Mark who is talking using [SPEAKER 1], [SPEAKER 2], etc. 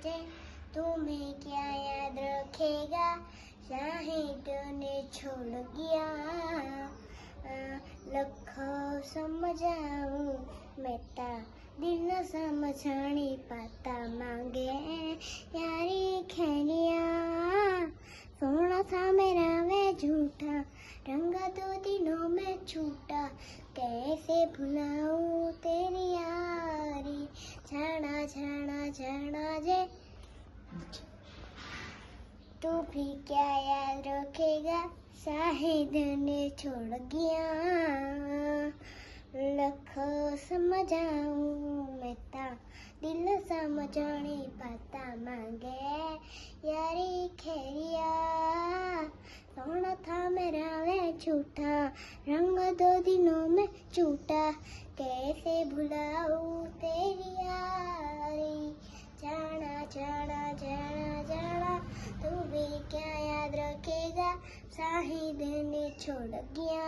[SPEAKER 1] जे तुम्हें क्या याद रखेगा, शाहिद ने छोड़ गया। लखो समझाऊं मैं ता दिल न समझणी पाता, मांगे यारी खैरिया। सोना था मेरा वे झूठा, रंग दो दिनों में छूटा, कैसे भुलाऊं तेरी यारी। जाना जाना जाना जे तू भी क्या याद रखेगा, शाहिद ने छोड़ गया। लखो समझाऊं मैं ता दिल समझणी पाता, मांगे यारी खैरिया। सोना था मेरा वे झूठा, रंग दो दिनों में छूटा, कैसे भुलाऊं तेरी यारी। जाना जाना जाना जाना तू भी क्या याद रखेगा, शाहिद ने छोड़ गया।